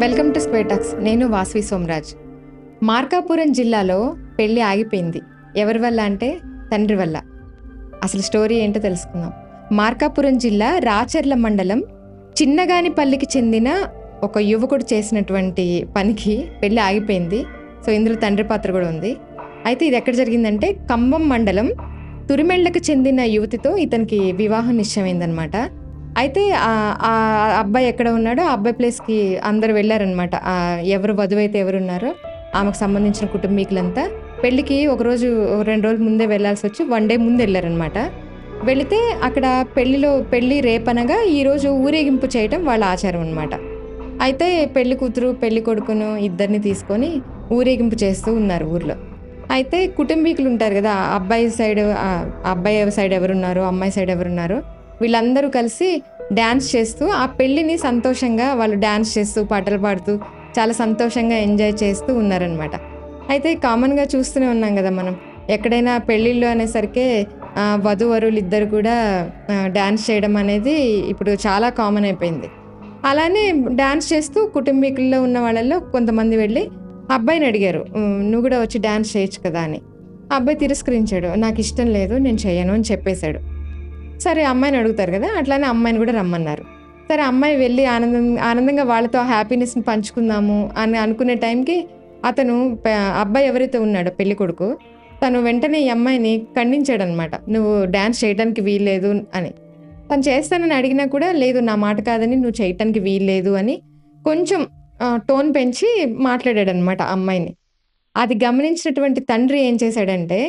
Welcome to square talks. నేను వాసవి సోమరాజ్. మార్కాపురం జిల్లాలో పెళ్లి ఆగిపోయింది. ఎవరి వల్ల అంటే తండ్రి వల్ల. అసలు స్టోరీ ఏంటో తెలుసుకుందాం. మార్కాపురం జిల్లా రాచర్ల మండలం చిన్నగానిపల్లికి చెందిన ఒక యువకుడు చేసినటువంటి పనికి పెళ్లి ఆగిపోయింది. సో ఇందులో తండ్రి పాత్ర కూడా ఉంది. అయితే ఇది ఎక్కడ జరిగిందంటే కంబం మండలం తురిమెళ్లకు చెందిన యువతితో ఇతనికి వివాహం నిశ్చయమైందనమాట. అయితే ఆ అబ్బాయి ఎక్కడ ఉన్నాడో ఆ అబ్బాయి ప్లేస్కి అందరు వెళ్ళారనమాట. ఎవరు వధువు అయితే ఎవరున్నారో ఆమెకు సంబంధించిన కుటుంబీకులంతా పెళ్ళికి ఒకరోజు 2 రోజుల ముందే వెళ్ళాల్సి వచ్చి 1 డే ముందు వెళ్ళారనమాట. వెళితే అక్కడ పెళ్ళి రేపనగా ఈరోజు ఊరేగింపు చేయటం వాళ్ళ ఆచారం అనమాట. అయితే పెళ్లి కూతురు పెళ్లి కొడుకును ఇద్దరిని తీసుకొని ఊరేగింపు చేస్తూ ఉన్నారు ఊర్లో. అయితే కుటుంబీకులు ఉంటారు కదా, అబ్బాయి సైడ్ ఎవరున్నారో అమ్మాయి సైడ్ ఎవరున్నారో వీళ్ళందరూ కలిసి డ్యాన్స్ చేస్తూ ఆ పెళ్ళిని సంతోషంగా వాళ్ళు డ్యాన్స్ చేస్తూ పాటలు పాడుతూ చాలా సంతోషంగా ఎంజాయ్ చేస్తూ ఉన్నారనమాట. అయితే కామన్గా చూస్తూనే ఉన్నాం కదా మనం, ఎక్కడైనా పెళ్ళిళ్ళు అనేసరికి వధూవరులు ఇద్దరు కూడా డ్యాన్స్ చేయడం అనేది ఇప్పుడు చాలా కామన్ అయిపోయింది. అలానే డ్యాన్స్ చేస్తూ కుటుంబీకుల్లో ఉన్న వాళ్ళల్లో కొంతమంది వెళ్ళి అబ్బాయిని అడిగారు, నువ్వు కూడా వచ్చి డ్యాన్స్ చేయొచ్చు కదా అని. ఆ అబ్బాయి తిరస్కరించాడు, నాకు ఇష్టం లేదు, నేను చేయను అని చెప్పేశాడు. సరే అమ్మాయిని అడుగుతారు కదా, అట్లానే అమ్మాయిని కూడా రమ్మన్నారు. సరే అమ్మాయి వెళ్ళి ఆనందంగా వాళ్ళతో హ్యాపీనెస్ని పంచుకుందాము అని అనుకునే టైంకి అతను అబ్బాయి ఎవరైతే ఉన్నాడో పెళ్లి కొడుకు తను వెంటనే ఈ అమ్మాయిని ఖండించాడు అనమాట. నువ్వు డ్యాన్స్ చేయడానికి వీల్లేదు అని. తను చేస్తానని అడిగినా కూడా లేదు, నా మాట కాదని, నువ్వు చేయటానికి వీల్లేదు అని కొంచెం టోన్ పెంచి మాట్లాడాడు అనమాట అమ్మాయిని. అది గమనించినటువంటి తండ్రి ఏం చేశాడంటే,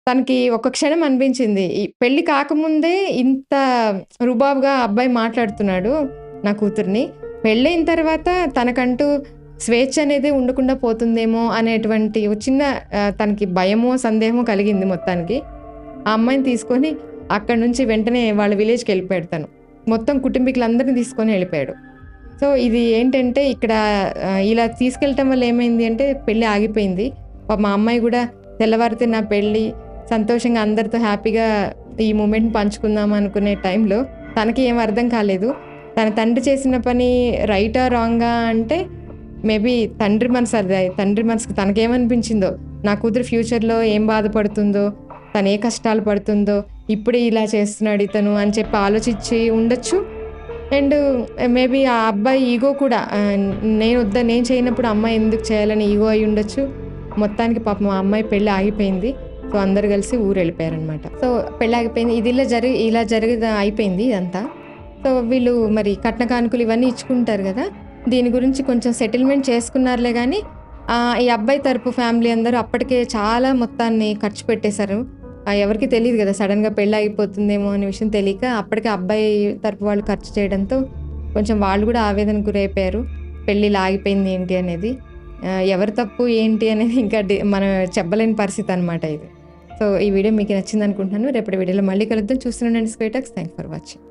తనకి ఒక క్షణం అనిపించింది, ఈ పెళ్లి కాకముందే ఇంత రుబాబుగా అబ్బాయి మాట్లాడుతున్నాడు నా కూతుర్ని, పెళ్ళైన తర్వాత తనకంటూ స్వేచ్ఛ అనేది ఉండకుండా పోతుందేమో అనేటువంటి చిన్న తనకి భయమో సందేహమో కలిగింది. మొత్తానికి ఆ అమ్మాయిని తీసుకొని అక్కడి నుంచి వెంటనే వాళ్ళ విలేజ్కి వెళ్ళిపోయాడు. తను మొత్తం కుటుంబీకులందరినీ తీసుకొని వెళ్ళిపోయాడు. సో ఇది ఏంటంటే ఇక్కడ ఇలా తీసుకెళ్ళటం వల్ల ఏమైంది అంటే పెళ్ళి ఆగిపోయింది. మా అమ్మాయి కూడా తెల్లవారితే నా పెళ్ళి, సంతోషంగా అందరితో హ్యాపీగా ఈ మూమెంట్ని పంచుకుందాం అనుకునే టైంలో తనకి ఏం అర్థం కాలేదు. తన తండ్రి చేసిన పని రైటా రాంగా అంటే మేబీ తండ్రి మనసుకి తనకేమనిపించిందో, నా కూతురు ఫ్యూచర్లో ఏం బాధపడుతుందో, తను ఏ కష్టాలు పడుతుందో, ఇప్పుడే ఇలా చేస్తున్నాడు ఇతను అని చెప్పి ఆలోచించి ఉండొచ్చు. అండ్ మేబీ ఆ అబ్బాయి ఈగో కూడా, నేను చేయనప్పుడు అమ్మాయి ఎందుకు చేయాలని ఈగో అయి ఉండొచ్చు. మొత్తానికి పాపం ఆ అమ్మాయి పెళ్ళి ఆగిపోయింది. సో అందరు కలిసి ఊరు వెళ్ళిపోయారనమాట. సో పెళ్ళి ఆగిపోయింది. ఇది ఇలా అయిపోయింది ఇదంతా. సో వీళ్ళు మరి కట్న కానుకలు ఇవన్నీ ఇచ్చుకుంటారు కదా, దీని గురించి కొంచెం సెటిల్మెంట్ చేసుకున్నారులే కానీ ఈ అబ్బాయి తరపు ఫ్యామిలీ అందరూ అప్పటికే చాలా మొత్తాన్ని ఖర్చు పెట్టేశారు. ఎవరికి తెలియదు కదా, సడన్గా పెళ్ళి ఆగిపోతుందేమో అనే విషయం తెలియక అప్పటికే అబ్బాయి తరపు వాళ్ళు ఖర్చు చేయడంతో కొంచెం వాళ్ళు కూడా ఆవేదనకు గురైపోయారు. పెళ్ళి ఆగిపోయింది ఏంటి అనేది, ఎవరి తప్పు ఏంటి అనేది ఇంకా మనం చెప్పలేని పరిస్థితి అనమాట ఇది. సో ఈ వీడియో మీకు నచ్చింది అనుకుంటున్నాను. రేపటి వీడియోలో మళ్ళీ కలుద్దాం. చూస్తున్నానండి square talks. Thanks for watching.